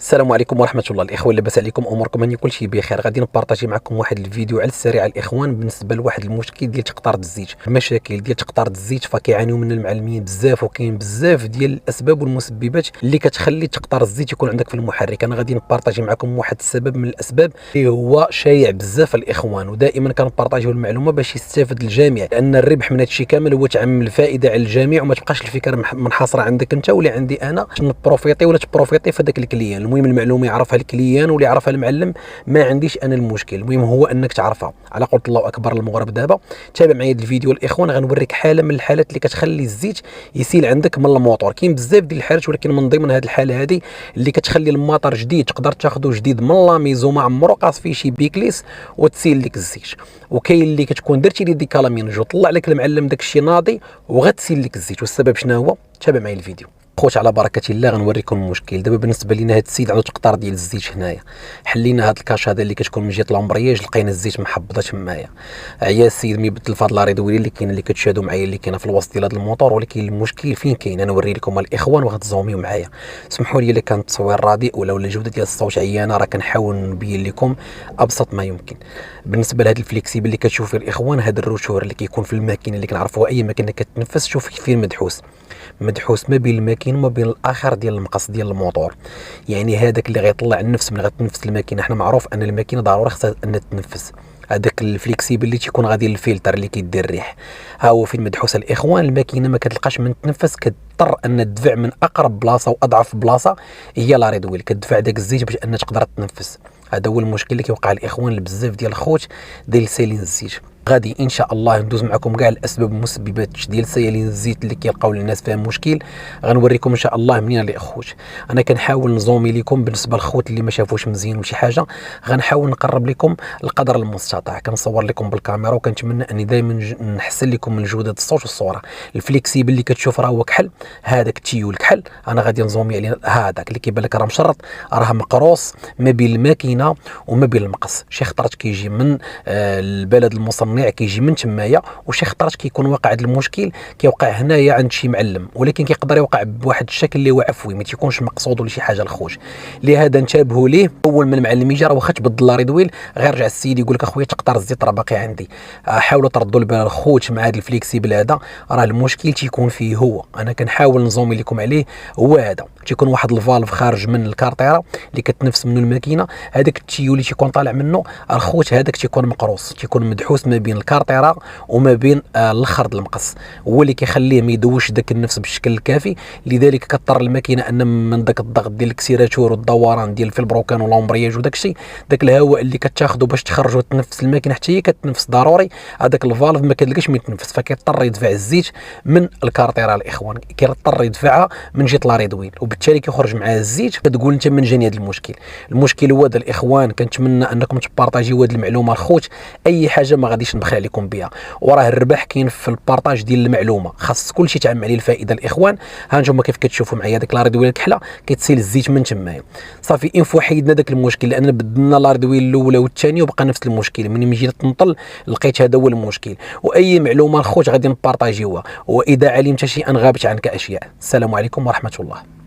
السلام عليكم ورحمة الله. الإخوان لاباس عليكم؟ أموركم هاني كلشي بخير. غادي نبارطاجي معكم واحد الفيديو على السريع الإخوان بالنسبة لواحد المشكل ديال تقطير الزيت. المشاكل ديال تقطير الزيت فكيعانيو من المعلمين بزاف، وكاين بزاف ديال الأسباب والمسببات اللي كتخلي تقطير الزيت يكون عندك في المحرك. أنا غادي نبارطاجي معكم واحد السبب من الأسباب اللي هو شايع بزاف الإخوان، ودائما كنبارطاجيو المعلومة باش يستافد الجميع، لأن الربح من هادشي كامل هو تعمم الفائدة على الجميع، وما تبقاش الفكرة منحصرة عندك أنت ولا عندي أنا باش نبروفيطي ولا تبروفيطي في هذاك الكليان. المهم المعلومة يعرفها الكليان واللي يعرفها المعلم، ما عنديش انا المشكل، المهم هو انك تعرفها. على قولة الله اكبر المغرب. دابا تابع معايا هذا الفيديو الاخوان، غنوريك حاله من الحالات اللي كتخلي الزيت يسيل عندك من الموتور. كاين بزاف ديال الحالات، ولكن من ضمن هذه الحاله هذه اللي كتخلي الموتور جديد تقدر تاخذه جديد من لاميزو ما عمرو قاص فيه شي بيكليس وتسيل لك الزيت، وكاين اللي كتكون درتي لي ديكالامينج وطلع لك المعلم داك الشيء ناضي وغتسيل لك الزيت. والسبب شنو هو؟ تابع معايا الفيديو خوت على بركه الله. غنوريكم المشكل. دابا بالنسبه لينا هاد السيد عنده تقطير ديال الزيت هنايا، حلينا هاد الكاش هذا اللي كتكون من جهه لامبرياج، لقينا الزيت محبطه تمايا. عيا السيد ما يبدل في هاد لاريدويل اللي كاين اللي كتشاهدوا معايا اللي كاينه في الوسط ديال هاد الموتور، ولكن المشكل فين كاين انا نوري لكم الاخوان وغتزوميو معايا. سمحوا لي الا كان التصوير رديء ولا الجوده ديال الصوت عيانه، راه كنحاول نبين لكم ابسط ما يمكن. بالنسبه لهاد الفليكسيبل اللي كتشوفوا الاخوان، هاد الروتور اللي كيكون في الماكينه اللي كنعرفوها اي ماكينه كتنفس، شوف فين مدحوس ما بين الماكينه وما بين الاخر ديال المقص ديال الموتور. يعني هذاك اللي غيطلع النفس من غتنفس الماكينه، حنا معروف ان الماكينه ضروري خصها ان تنفس. هذاك الفليكسيبل اللي تيكون غادي للفلتر اللي كيدير الريح، ها هو فين مدحوس الاخوان. الماكينه ما كتلقاش من تنفس، كتضطر ان تدفع من اقرب بلاصه واضعف بلاصه هي لاريدويل، كتدفع داك الزيت باش ان تقدر تنفس. هذا هو المشكل اللي كيوقع الاخوان لبزاف ديال الخوت ديال سيلين الزيت. غادي ان شاء الله ندوز معكم كاع الاسباب والمسببات ديال سيالين الزيت اللي كيلقاو الناس فيها مشكل. غنوريكم ان شاء الله منين الاخوت. انا كنحاول نزومي لكم بالنسبه للخوت اللي ما شافوش مزيان وشي حاجه، غنحاول نقرب لكم القدر المستطاع. كنصور لكم بالكاميرا، وكنتمنى اني دائما نحسن لكم من جوده الصوت والصوره. الفليكسيبل اللي كتشوف راه هو كحل، هذاك التيول كحل. انا غادي نزومي عليه هذاك اللي كيبان لك راه مشرط، راه مقروص ما بين الماكينه وما بين المقص. شي خطرات كيجي من البلد المصنع، كيجي من تمايا، وشي خطرات كيكون واقع هذا المشكل كيوقع هنايا عند شي معلم، ولكن كيقدر يوقع بواحد الشكل اللي هو عفوي، ما تيكونش مقصود ولا شي حاجه الخوت. لهذا انتبهوا ليه. اول ما المعلم يجي راه واخا تبدل لاريدويل، غير رجع السيد يقول لك اخويا تقطر الزيت راه باقي عندي. حاولوا تردوا البال الخوت مع هذا الفليكسيبل هذا، راه المشكل تيكون فيه هو. انا كنحاول نزومي لكم عليه. هو هذا تيكون واحد الفالف خارج من الكارطيره اللي كتنفس منه الماكينه، هذاك التيول اللي تيكون طالع منه الخوت هذاك تيكون مقروص، تيكون مدحوس ما بين الكارطيره وما بين الاخر د المقص، هو اللي كيخليه ما يدوش داك النفس بالشكل الكافي. لذلك كضطر الماكينه ان من داك الضغط ديال الكسيراتور والدوران ديال الفلبروكان والامبرياج وداك الشيء، داك الهواء اللي كتاخذه باش تخرج وتنفس الماكينه حتى هي كتنفس ضروري، هذاك الفالف ما كتلقاش ما يتنفس، فكيضطر يدفع الزيت من الكارطيره الاخوان، كيضطر يدفعها من جهه لاريدويل، وبالتالي كيخرج معاه الزيت. كتقول انت من جاني هذا المشكل هو هذا الاخوان. كنتمنى انكم تبارطاجيو هذه المعلومه الخوت، اي حاجه ما غاديش نبخل عليكم بها، وراه الربح كاين في البارطاج ديال المعلومه، خاص كلشي تعم عليه الفائده الاخوان. ها انتم كيف كتشوفوا معايا داك لاردويل الكحله كيتسيل الزيت من تمايا. صافي ان فوا حيدنا داك المشكل، لان بدلنا لاردويل الاولى والثانيه وبقى نفس المشكل. من جيت نطل لقيت هذا هو المشكل. واي معلومه الخوت غادي نبارطاجيوها، واذا علمت شيئا غابت عنك اشياء. السلام عليكم ورحمه الله.